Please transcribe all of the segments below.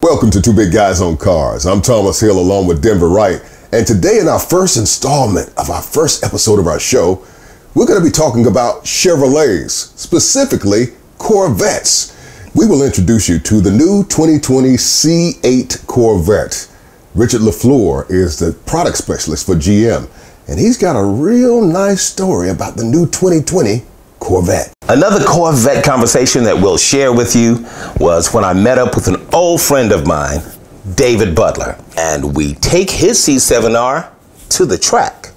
Welcome to Two Big Guys on Cars. I'm Thomas Hill along with Denver Wright. And today in our first installment of our first episode of our show, we're going to be talking about Chevrolets, specifically Corvettes. We will introduce you to the new 2020 C8 Corvette. Richard LeFleur is the product specialist for GM, and he's got a real nice story about the new 2020 Corvette. Another Corvette conversation that we'll share with you was when I met up with an old friend of mine, David Butler, and we take his C7R to the track.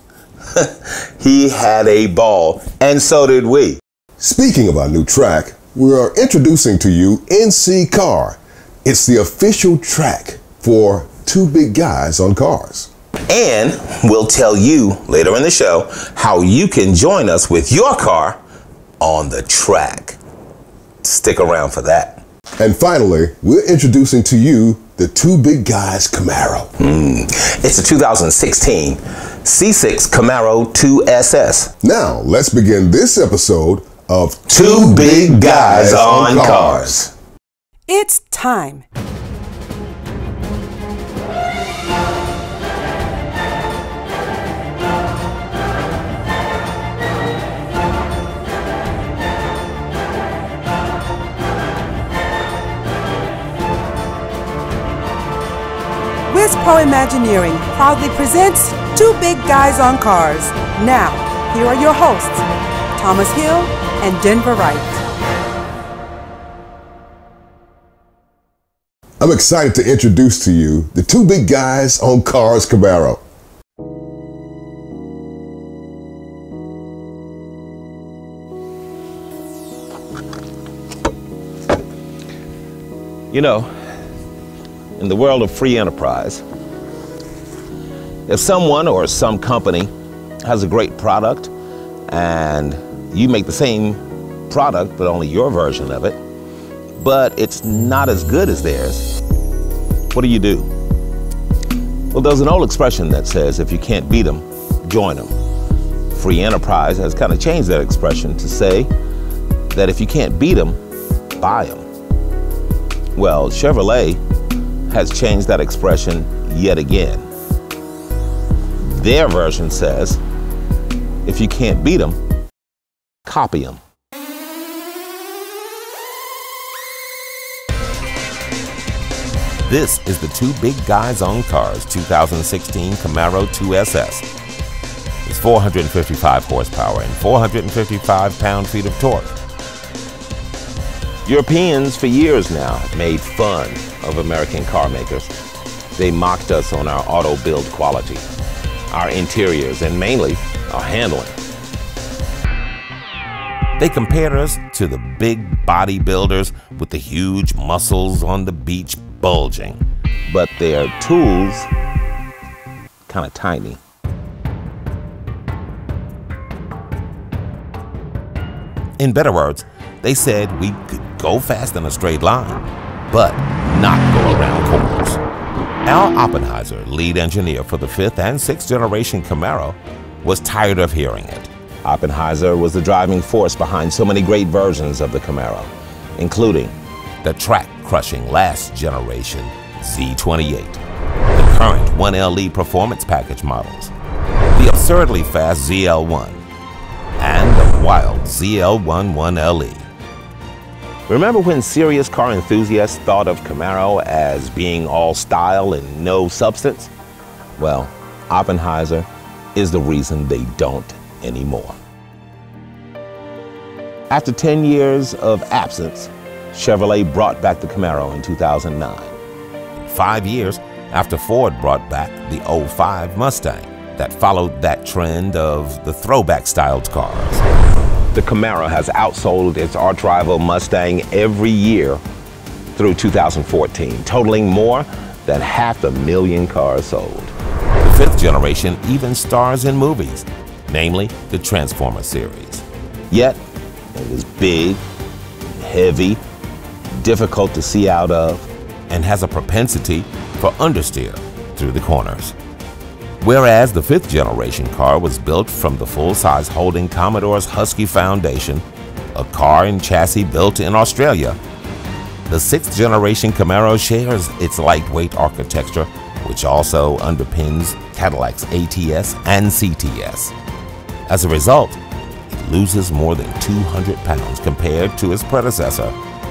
He had a ball, and so did we. Speaking of our new track, we are introducing to you NC Car. It's the official track for Two Big Guys on Cars. And we'll tell you later in the show how you can join us with your car on the track. Stick around for that. And finally, we're introducing to you the Two Big Guys Camaro. It's a 2016 C6 Camaro 2SS. Now, let's begin this episode of Two Big Guys on Cars. It's time. Pro Imagineering proudly presents Two Big Guys on Cars. Now, here are your hosts, Thomas Hill and Denver Wright. I'm excited to introduce to you the Two Big Guys on Cars Camaro. You know, in the world of free enterprise, if someone or some company has a great product and you make the same product but only your version of it, but it's not as good as theirs, what do? Well, there's an old expression that says if you can't beat them, join them. Free enterprise has kind of changed that expression to say that if you can't beat them, buy them. Well, Chevrolet has changed that expression yet again. Their version says, if you can't beat them, copy them. This is the Two Big Guys on Cars 2016 Camaro 2SS. It's 455 horsepower and 455 pound-feet of torque. Europeans for years now have made fun of American car makers. They mocked us on our auto build quality, our interiors, and mainly our handling. They compared us to the big bodybuilders with the huge muscles on the beach bulging, but their tools kind of tiny. In better words, they said we could go fast in a straight line, but not go around corners. Al Oppenheiser, lead engineer for the 5th and 6th generation Camaro, was tired of hearing it. Oppenheiser was the driving force behind so many great versions of the Camaro, including the track-crushing last generation Z28, the current 1LE performance package models, the absurdly fast ZL1, and the wild ZL1 1LE. Remember when serious car enthusiasts thought of Camaro as being all style and no substance? Well, Oppenheiser is the reason they don't anymore. After 10 years of absence, Chevrolet brought back the Camaro in 2009. 5 years after Ford brought back the '05 Mustang that followed that trend of the throwback-styled cars. The Camaro has outsold its arch-rival Mustang every year through 2014, totaling more than 500,000 cars sold. The 5th generation even stars in movies, namely the Transformer series. Yet, it is big, heavy, difficult to see out of, and has a propensity for understeer through the corners. Whereas the 5th generation car was built from the full-size Holding Commodore's Husky foundation, a car and chassis built in Australia, The 6th generation Camaro shares its lightweight architecture, which also underpins Cadillac's ATS and CTS. As a result, it loses more than 200 pounds compared to its predecessor,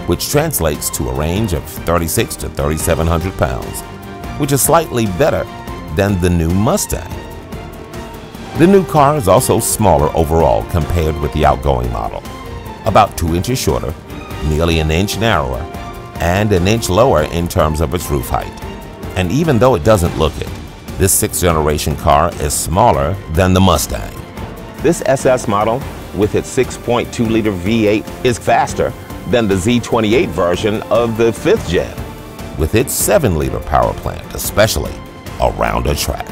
which translates to a range of 3,600 to 3,700 pounds, which is slightly better than the new Mustang. The new car is also smaller overall compared with the outgoing model, about 2 inches shorter, nearly an inch narrower, and an inch lower in terms of its roof height. And even though it doesn't look it, this 6th generation car is smaller than the Mustang. This SS model, with its 6.2-liter V8, is faster than the Z28 version of the 5th gen, with its 7-liter power plant, especially around a track.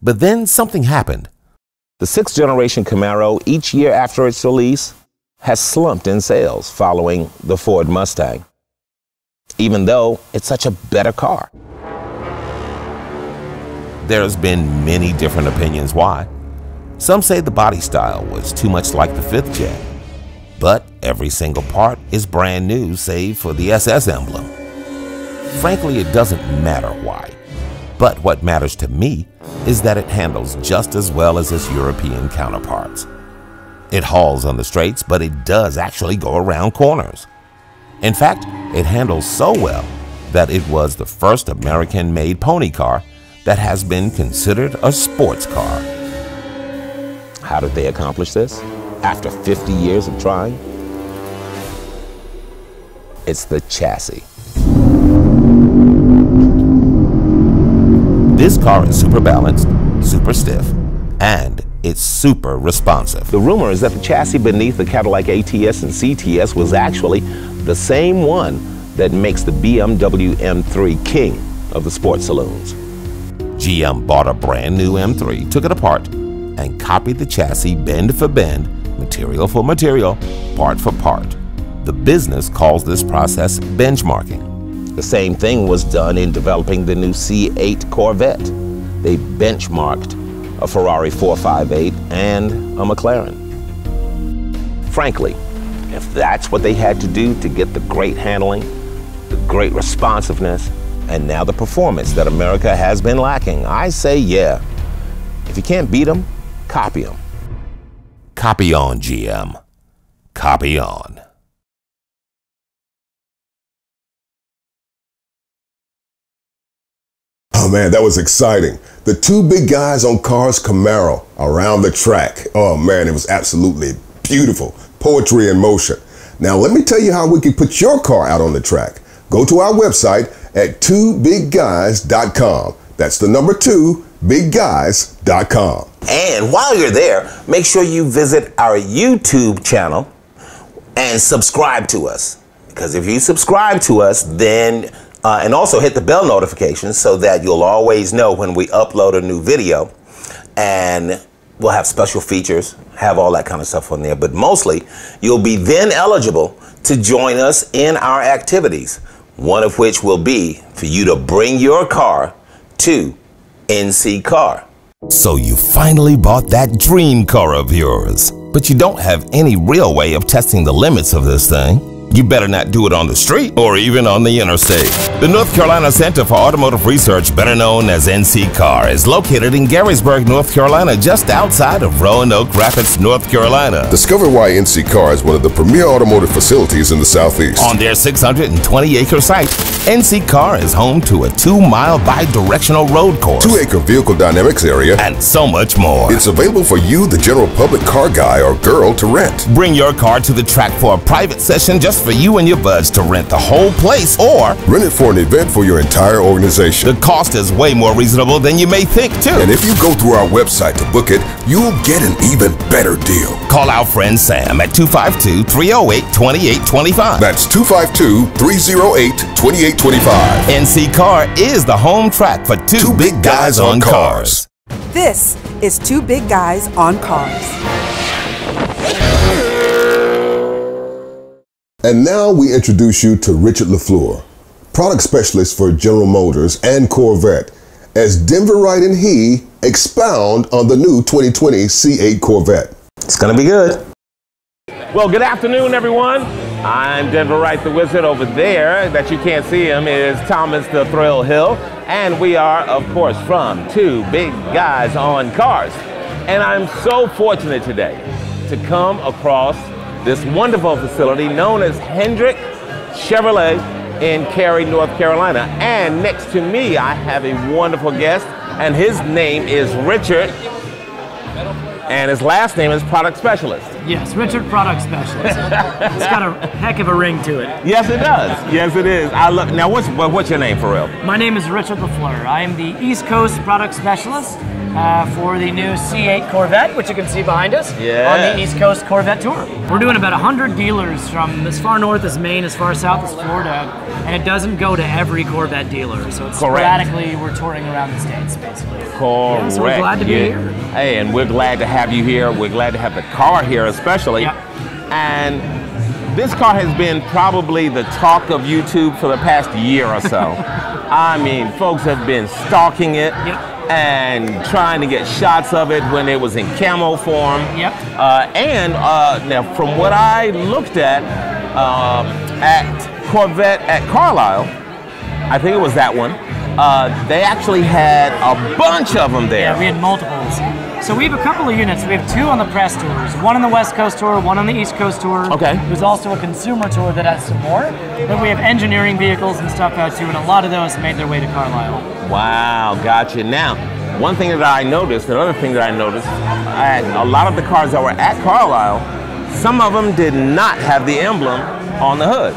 But then something happened. The 6th generation Camaro, each year after its release, has slumped in sales following the Ford Mustang, even though it's such a better car. There's been many different opinions why. Some say the body style was too much like the 5th gen, but every single part is brand new save for the SS emblem. Frankly, it doesn't matter why, but what matters to me is that it handles just as well as its European counterparts. It hauls on the straights, but it does actually go around corners. In fact, it handles so well that it was the first American-made pony car that has been considered a sports car. How did they accomplish this? After 50 years of trying? It's the chassis. This car is super balanced, super stiff, and it's super responsive. The rumor is that the chassis beneath the Cadillac ATS and CTS was actually the same one that makes the BMW M3 king of the sports saloons. GM bought a brand new M3, took it apart, and copied the chassis bend for bend, material for material, part for part. The business calls this process benchmarking. The same thing was done in developing the new C8 Corvette. They benchmarked a Ferrari 458 and a McLaren. Frankly, if that's what they had to do to get the great handling, the great responsiveness, and now the performance that America has been lacking, I say yeah. If you can't beat them, copy them. Copy on, GM. Copy on. Oh man, that was exciting. The 2 big guys on Cars Camaro around the track. Oh man, it was absolutely beautiful. Poetry in motion. Now let me tell you how we can put your car out on the track. Go to our website at 2bigguys.com. That's the number 2, bigguys.com. And while you're there, make sure you visit our YouTube channel and subscribe to us. Because if you subscribe to us, then and also hit the bell notifications so that you'll always know when we upload a new video, and we'll have special features, have all that kind of stuff on there. But mostly, you'll be then eligible to join us in our activities, one of which will be for you to bring your car to NC Car. So you finally bought that dream car of yours, but you don't have any real way of testing the limits of this thing. You better not do it on the street or even on the interstate. The North Carolina Center for Automotive Research, better known as NC Car, is located in Garysburg, North Carolina, just outside of Roanoke Rapids, North Carolina. Discover why NC Car is one of the premier automotive facilities in the Southeast. On their 620-acre site, NC Car is home to a 2-mile bi-directional road course, 2-acre vehicle dynamics area, and so much more. It's available for you, the general public car guy or girl, to rent. Bring your car to the track for a private session just for you and your buds to rent the whole place, or rent it for an event for your entire organization. The cost is way more reasonable than you may think, too. And if you go through our website to book it, you'll get an even better deal. Call our friend Sam at 252-308-2825. That's 252-308-2825. NC Car is the home track for two big guys on cars. This is 2 Big Guys on Cars. And now we introduce you to Richard LeFleur, product specialist for General Motors and Corvette, as Denver Wright and he expound on the new 2020 C8 Corvette. It's gonna be good. Well, good afternoon, everyone. I'm Denver Wright, the Wizard. Over there, that you can't see him, is Thomas the Thrill Hill. And we are, of course, from Two Big Guys on Cars. And I'm so fortunate today to come across this wonderful facility known as Hendrick Chevrolet in Cary, North Carolina. And next to me, I have a wonderful guest, and his name is Richard. And his last name is Product Specialist. Yes, Richard, Product Specialist. It's got a heck of a ring to it. Yes, it does. Yes, it is. I love. Now, what's your name for real? My name is Richard LeFleur. I am the East Coast Product Specialist for the new C8 Corvette, which you can see behind us on the East Coast Corvette Tour. We're doing about 100 dealers from as far north as Maine, as far south as Florida, and it doesn't go to every Corvette dealer. So it's sporadically we're touring around the States, basically. Correct. Yeah, so we're glad to be here. Hey, and we're glad to have you here. We're glad to have the car here, especially. Yep. And this car has been probably the talk of YouTube for the past year or so. I mean, folks have been stalking it. Yep. And trying to get shots of it when it was in camo form. Yep. Now, from what I looked at Corvette at Carlisle, I think it was that one, they actually had a bunch of them there. Yeah, we had multiples. So we have a couple of units. We have two on the press tours, one on the West Coast tour, one on the East Coast tour. Okay. There's also a consumer tour that has some more. Then we have engineering vehicles and stuff out too, and a lot of those made their way to Carlisle. Wow, gotcha. Now, one thing that I noticed, another thing that I noticed, a lot of the cars that were at Carlisle, some of them did not have the emblem on the hood.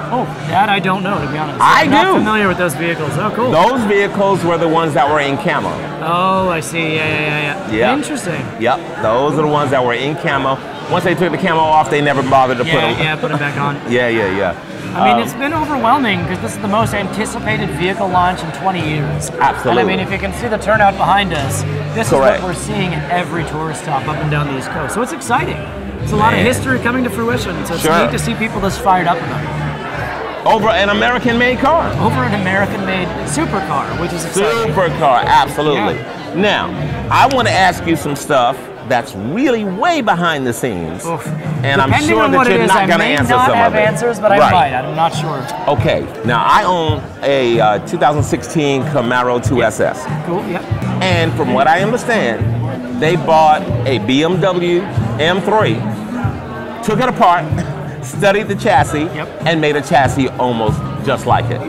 Oh, that I don't know, to be honest. I'm not familiar with those vehicles. Oh, cool. Those vehicles were the ones that were in camo. Oh, I see. Yeah. Interesting. Yep, those are the ones that were in camo. Once they took the camo off, they never bothered to put them. Yeah, put them back on. Yeah. I mean, it's been overwhelming because this is the most anticipated vehicle launch in 20 years. Absolutely. And I mean, if you can see the turnout behind us, this is what we're seeing at every tourist stop up and down the East Coast. So it's exciting. It's a lot of history coming to fruition. So it's neat to see people this fired up about it. Over an American-made car. Over an American-made supercar, which is exciting. Supercar, absolutely. Yeah. Now, I want to ask you some stuff that's really way behind the scenes. Oof. And I'm sure that you're not going to answer some of it. I may not have answers, but I might. I'm not sure. Okay. Now, I own a 2016 Camaro 2SS. Cool, yep. And from what I understand, they bought a BMW M3, took it apart, studied the chassis, and made a chassis almost just like it,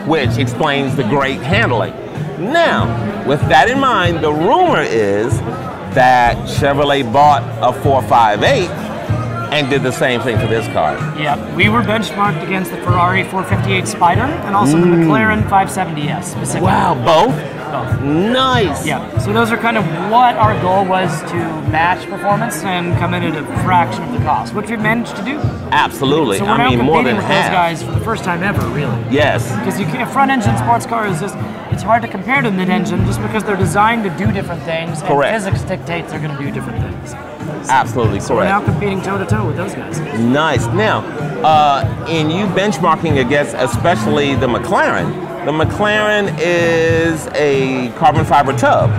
which explains the great handling. Now, with that in mind, the rumor is that Chevrolet bought a 458 and did the same thing for this car. Yeah, we were benchmarked against the Ferrari 458 Spider and also the McLaren 570S specifically. Wow, both? Both. Nice. Yeah, so those are kind of what our goal was, to match performance and come in at a fraction of the cost, which we've managed to do. Absolutely. So we're now more than competing with half. those guys for the first time ever, really. Yes. Because a front-engine sports car is just, it's hard to compare to mid-engine just because they're designed to do different things. Correct. And physics dictates they're going to do different things. Absolutely so correct. We're now competing toe-to-toe with those guys. Nice. Now, in you benchmarking against especially the McLaren is a carbon fiber tub,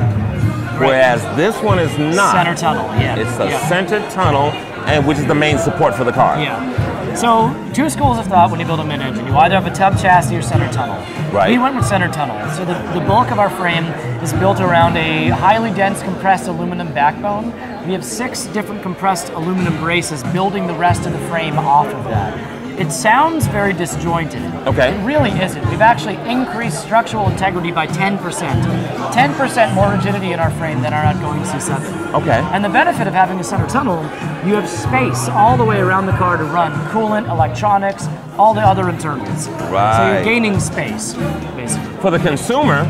whereas this one is not. Center tunnel, yeah. It's a center tunnel, and which is the main support for the car. Yeah. So, two schools of thought when you build a mid-engine. You either have a tub chassis or center tunnel. Right. We went with center tunnel. So the bulk of our frame is built around a highly dense compressed aluminum backbone. We have 6 different compressed aluminum braces building the rest of the frame off of that. It sounds very disjointed. Okay. It really isn't. We've actually increased structural integrity by 10%. 10% more rigidity in our frame than our outgoing C7. Okay. And the benefit of having a center tunnel, you have space all the way around the car to run coolant, electronics, all the other internals. Right. So you're gaining space, basically. For the consumer,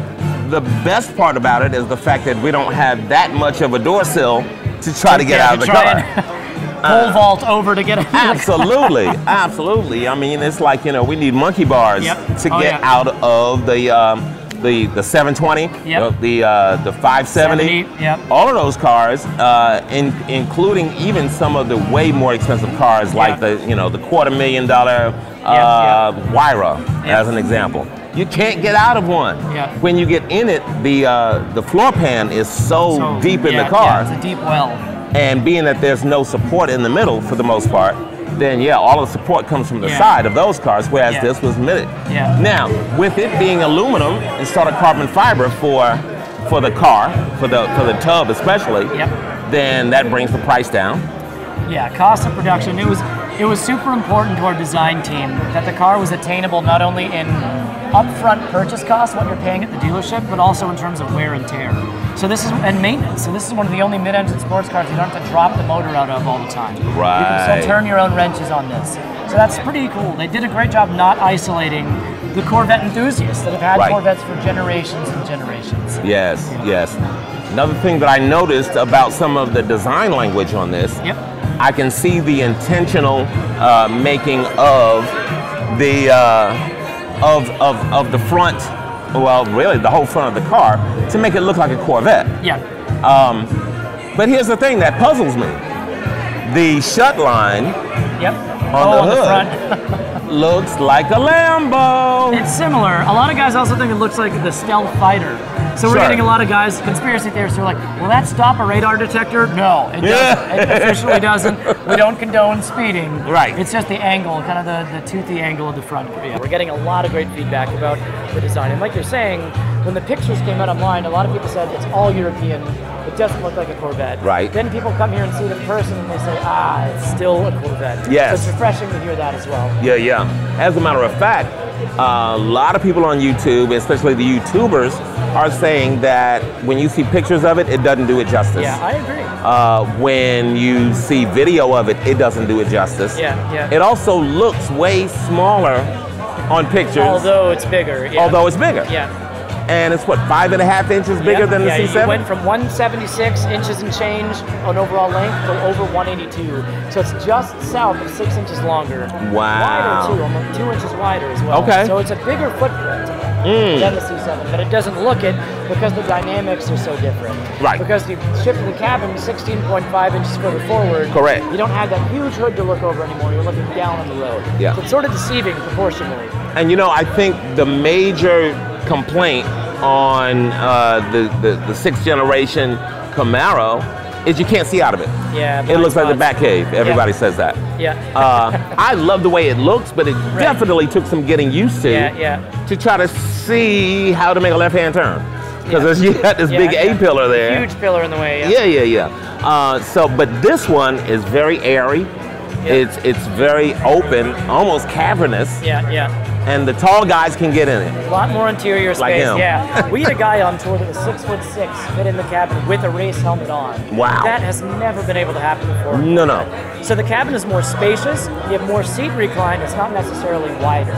the best part about it is the fact that we don't have that much of a door sill to try to get out of the car. Pole vault over to get out. Absolutely, absolutely. I mean, it's like, we need monkey bars to get out of the 720, the 570, all of those cars, including even some of the way more expensive cars like the $250,000 Wyra, as an example. You can't get out of one. When you get in it, the floor pan is so deep in the car. Yeah, it's a deep well. And being that there's no support in the middle for the most part, then yeah, all the support comes from the side of those cars, whereas this was mid. Yeah. Now, with it being aluminum instead of carbon fiber for the car, for the tub especially, then that brings the price down. Yeah, cost of production. It was super important to our design team that the car was attainable not only in upfront purchase costs, what you're paying at the dealership, but also in terms of wear and tear. So this is, and maintenance. So this is one of the only mid-engine sports cars you don't have to drop the motor out of all the time. Right. You can still turn your own wrenches on this. So that's pretty cool. They did a great job not isolating the Corvette enthusiasts that have had Corvettes for generations and generations. Yes, yes. Another thing that I noticed about some of the design language on this, I can see the intentional making of the of the front, well, really the whole front of the car to make it look like a Corvette. Yeah. But here's the thing that puzzles me: the shut line on the front looks like a Lambo. It's similar. A lot of guys also think it looks like the Stealth Fighter. So we're getting a lot of guys, conspiracy theorists, who are like, will that stop a radar detector? No, it doesn't. It officially doesn't. We don't condone speeding. Right. It's just the angle, kind of the toothy angle of the front. Yeah. We're getting a lot of great feedback about the design. And like you're saying, when the pictures came out online, a lot of people said it's all European. It doesn't look like a Corvette. Right. Then people come here and see it in person and they say, it's still a Corvette. Yes. So it's refreshing to hear that as well. Yeah, yeah. As a matter of fact, a lot of people on YouTube, especially the YouTubers, are saying that when you see pictures of it, it doesn't do it justice. Yeah, I agree. When you see video of it, it doesn't do it justice. Yeah, yeah. It also looks way smaller on pictures. Although it's bigger. Yeah. Although it's bigger. Yeah. And it's what, 5.5 inches bigger than the C7? It went from 176 inches and change on overall length to over 182. So it's just south of 6 inches longer. Wow. Wider too, almost 2 inches wider as well. Okay. So it's a bigger footprint than the C7, but it doesn't look it because the dynamics are so different. Right. Because you shift the cabin 16.5 inches further forward. Correct. You don't have that huge hood to look over anymore. You're looking down on the road. Yeah. So it's sort of deceiving proportionally. And you know, I think the major complaint on the sixth generation Camaro is you can't see out of it. Yeah. It looks like the Batcave. Everybody says that. Yeah. I love the way it looks, but it definitely took some getting used to to try to see how to make a left-hand turn. Because you got this big A-pillar there. Huge pillar in the way. But this one is very airy. It's very open, almost cavernous. Yeah. And the tall guys can get in it. A lot more interior space. Like him. Yeah. We had a guy on tour that was 6'6", fit in the cabin with a race helmet on. Wow. That has never been able to happen before. No. So the cabin is more spacious. You have more seat recline. It's not necessarily wider.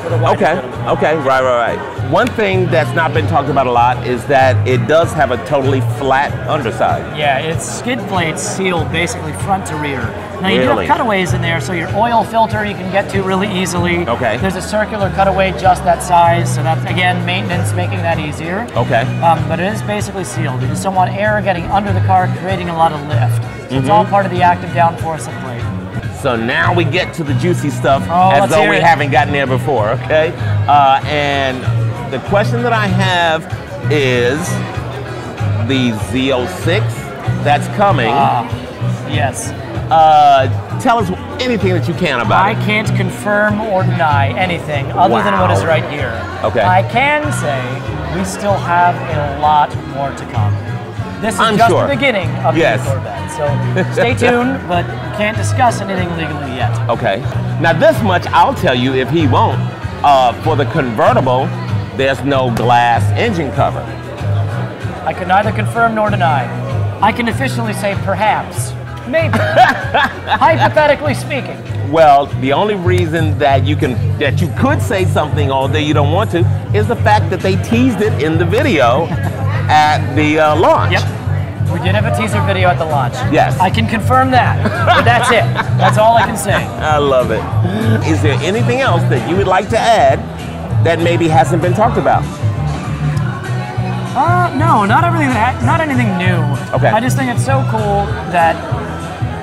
Okay, right. One thing that's not been talked about a lot is that it does have a totally flat underside. Yeah, it's skid plates sealed basically front to rear. Now you do have cutaways in there, so your oil filter you can get to really easily. Okay. There's a circular cutaway just that size, so that's, again, maintenance making that easier. Okay. But it is basically sealed. You just don't want air getting under the car, creating a lot of lift. So it's all part of the active downforce of plate. So now we get to the juicy stuff as though we haven't gotten there before, okay? And the question that I have is the Z06 that's coming. Yes. Tell us anything that you can about it. I can't confirm or deny anything other than what is right here. Okay. I can say we still have a lot more to come. This is just the beginning of the Corvette, so stay tuned, but can't discuss anything legally yet. Okay. Now this much I'll tell you if he won't. For the convertible, there's no glass engine cover. I can neither confirm nor deny. I can officially say perhaps, maybe, hypothetically speaking. Well, the only reason that you could say something, although you don't want to, is the fact that they teased it in the video at the launch. Yep. We did have a teaser video at the launch. Yes. I can confirm that, but that's it. That's all I can say. I love it. Is there anything else that you would like to add that maybe hasn't been talked about? No, not everything not anything new. Okay. I just think it's so cool that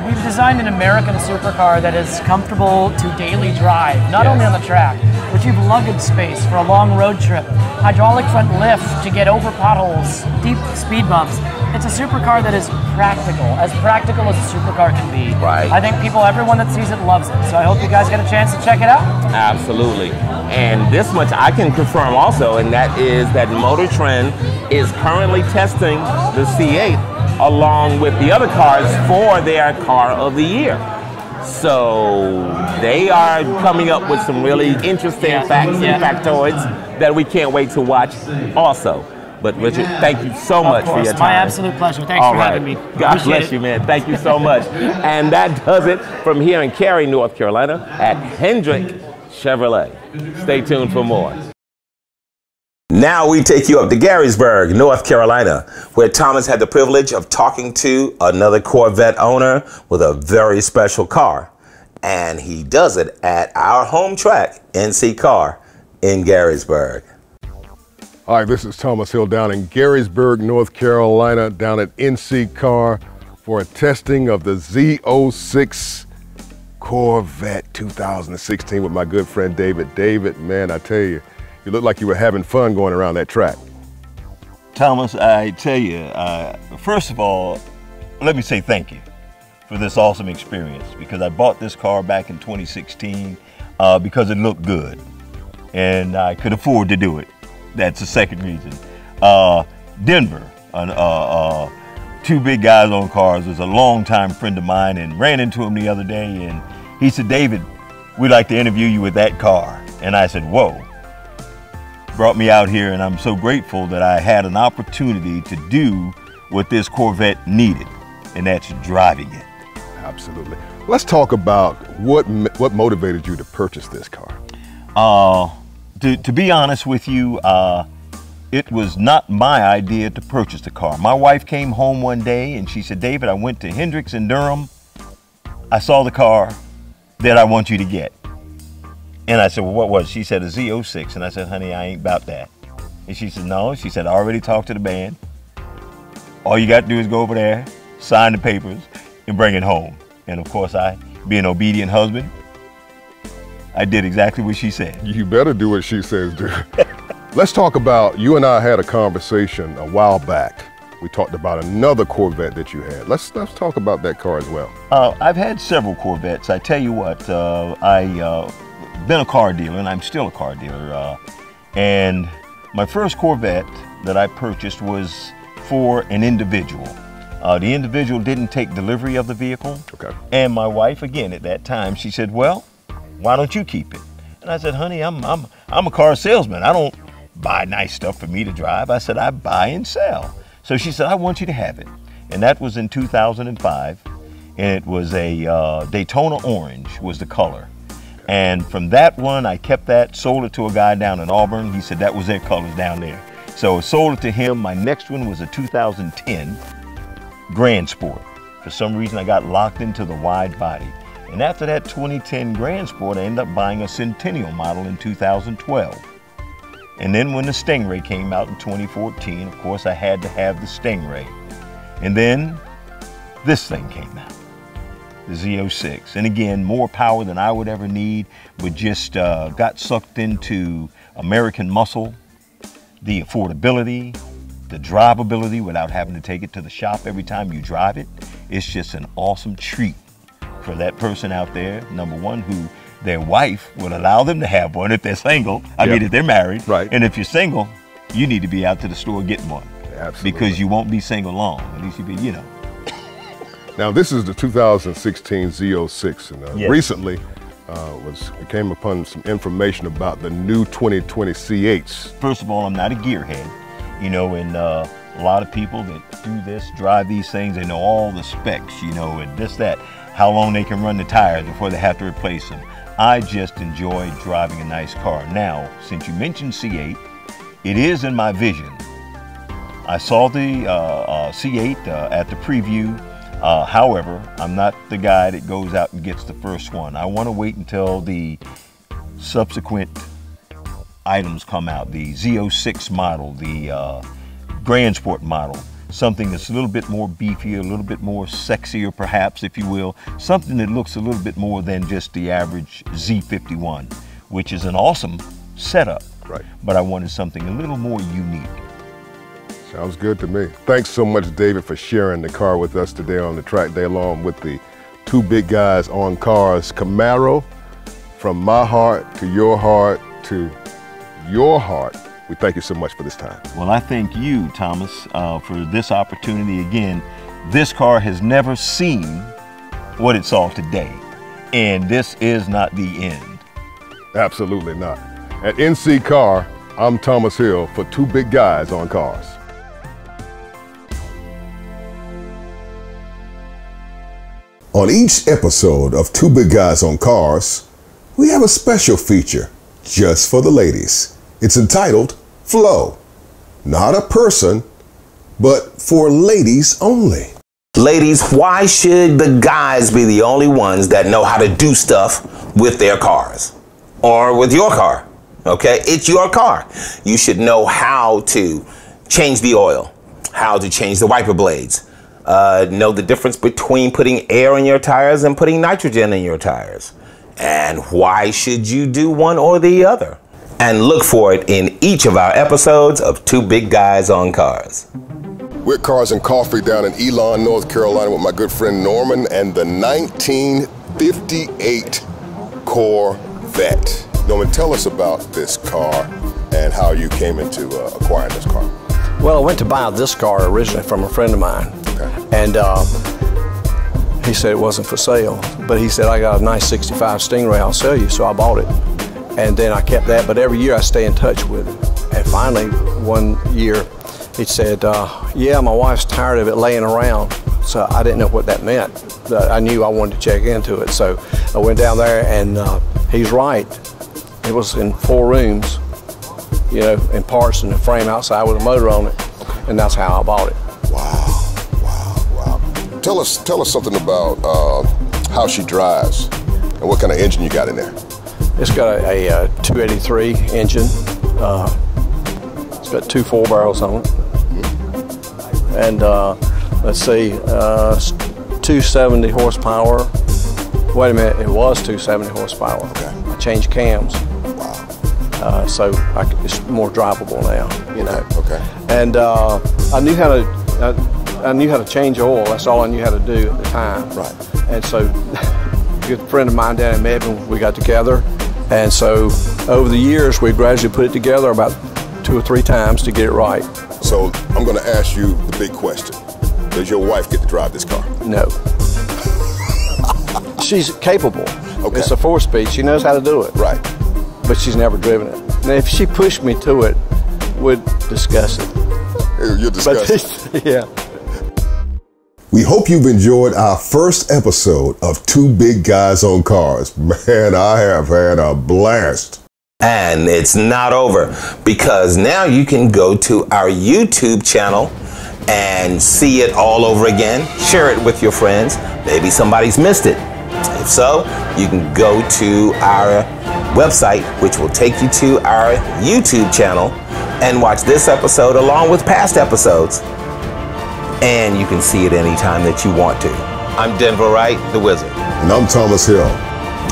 we've designed an American supercar that is comfortable to daily drive, not only on the track, but you have luggage space for a long road trip, hydraulic front lift to get over potholes, deep speed bumps. It's a supercar that is practical as a supercar can be. Right. I think everyone that sees it loves it. So I hope you guys get a chance to check it out. Absolutely. And this much I can confirm also, and that is that Motor Trend is currently testing the C8 along with the other cars for their car of the year. So they are coming up with some really interesting facts and factoids that we can't wait to watch also. But Richard, thank you so much for your time. My absolute pleasure. Thanks for having me. God bless you, man. Thank you so much. And that does it from here in Cary, North Carolina at Hendrick Chevrolet. Stay tuned for more. Now we take you up to Garysburg, North Carolina, where Thomas had the privilege of talking to another Corvette owner with a very special car. And he does it at our home track, NC Car, in Garysburg. Hi, this is Thomas Hill down in Garysburg, North Carolina, down at NC Car for a testing of the Z06 Corvette 2016 with my good friend David. David, man, I tell you, you look like you were having fun going around that track. Thomas, I tell you, first of all, let me say thank you for this awesome experience, because I bought this car back in 2016 because it looked good and I could afford to do it. That's the second reason. Denver, Two Big Guys on Cars, was a longtime friend of mine, and ran into him the other day, and he said, David, we'd like to interview you with that car. And I said, whoa. Brought me out here, and I'm so grateful that I had an opportunity to do what this Corvette needed, and that's driving it. Absolutely. Let's talk about what motivated you to purchase this car. To be honest with you, it was not my idea to purchase the car. My wife came home one day and she said, David, I went to Hendricks in Durham. I saw the car that I want you to get. And I said, well, what was it? She said, a Z06. And I said, honey, I ain't about that. And she said, no. She said, I already talked to the band. All you got to do is go over there, sign the papers, and bring it home. And of course, I, being an obedient husband, I did exactly what she said. You better do what she says, dude. Let's talk about, you and I had a conversation a while back. We talked about another Corvette that you had. Let's talk about that car as well. I've had several Corvettes. I tell you what, I've been a car dealer, and I'm still a car dealer. And my first Corvette that I purchased was for an individual. The individual didn't take delivery of the vehicle. Okay. And my wife, again, at that time, she said, well, why don't you keep it? And I said, honey, I'm a car salesman. I don't buy nice stuff for me to drive. I said, I buy and sell. So she said, I want you to have it. And that was in 2005. And it was a Daytona orange was the color. And from that one, I kept that, sold it to a guy down in Auburn. He said that was their colors down there. So I sold it to him. My next one was a 2010 Grand Sport. For some reason, I got locked into the wide body. And after that 2010 Grand Sport, I ended up buying a Centennial model in 2012. And then when the Stingray came out in 2014, of course, I had to have the Stingray. And then this thing came out, the Z06. And again, more power than I would ever need, but just got sucked into American muscle, the affordability, the drivability without having to take it to the shop every time you drive it. It's just an awesome treat for that person out there, number one, who their wife would allow them to have one if they're single. I mean, if they're married. Right. And if you're single, you need to be out to the store getting one. Absolutely. Because you won't be single long. At least you'll be, you know. Now, this is the 2016 Z06, and Yes. recently we came upon some information about the new 2020 C8s. First of all, I'm not a gearhead, you know, and a lot of people that do this, drive these things, they know all the specs, you know, and this, that, how long they can run the tires before they have to replace them. I just enjoy driving a nice car. Now, since you mentioned C8, it is in my vision. I saw the C8 at the preview. However, I'm not the guy that goes out and gets the first one. I want to wait until the subsequent items come out, the Z06 model, the Grand Sport model. something that's a little bit more beefier, a little bit more sexier perhaps, if you will, something that looks a little bit more than just the average Z51, which is an awesome setup. Right. But I wanted something a little more unique. Sounds good to me. Thanks so much, David, for sharing the car with us today on the track day, along with the Two Big Guys on Cars Camaro. From my heart to your heart to your heart, we thank you so much for this time. Well, I thank you, Thomas, for this opportunity. Again, this car has never seen what it saw today, and this is not the end. Absolutely not. At NC Car, I'm Thomas Hill for Two Big Guys on Cars. On each episode of Two Big Guys on Cars, we have a special feature just for the ladies. It's entitled Flow. Not a person, but for ladies only. Ladies, why should the guys be the only ones that know how to do stuff with their cars? Or with your car, okay? It's your car. You should know how to change the oil, how to change the wiper blades, know the difference between putting air in your tires and putting nitrogen in your tires. And why should you do one or the other? And look for it in each of our episodes of Two Big Guys on Cars. We're at Cars and Coffee down in Elon, North Carolina with my good friend Norman and the 1958 Corvette. Norman, tell us about this car and how you came into acquiring this car. Well, I went to buy this car originally from a friend of mine. Okay. And he said it wasn't for sale, but he said, I got a nice 65 Stingray, I'll sell you. So I bought it. And then I kept that, but every year I stay in touch with it. And finally, one year, he said, yeah, my wife's tired of it laying around. So I didn't know what that meant. But I knew I wanted to check into it. So I went down there, and he's right. It was in 4 rooms, you know, in parts and the frame outside with a motor on it. And that's how I bought it. Wow, wow, wow. Tell us something about how she drives and what kind of engine you got in there. It's got a 283 engine. It's got 2 4-barrels on it. And let's see, 270 horsepower. Wait a minute, it was 270 horsepower. Okay. I changed cams. Wow. So it's more drivable now, you know. Okay. And I knew how to change oil. That's all I knew how to do at the time. Right. And so a good friend of mine down in Medvin, we got together. And so over the years, we gradually put it together about 2 or 3 times to get it right. So I'm going to ask you the big question. Does your wife get to drive this car? No. She's capable. Okay. It's a 4-speed. She knows how to do it. Right. But she's never driven it. And if she pushed me to it, we'd discuss it. You'll discuss it. Yeah. We hope you've enjoyed our first episode of Two Big Guys on Cars. Man, I have had a blast. And it's not over, because now you can go to our YouTube channel and see it all over again. Share it with your friends. Maybe somebody's missed it. If so, you can go to our website, which will take you to our YouTube channel, and watch this episode along with past episodes. And you can see it anytime that you want to. I'm Denver Wright, the Wizard. And I'm Thomas Hill.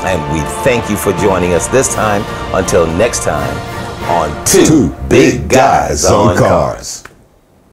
And we thank you for joining us this time. Until next time on Two Big Guys on Cars.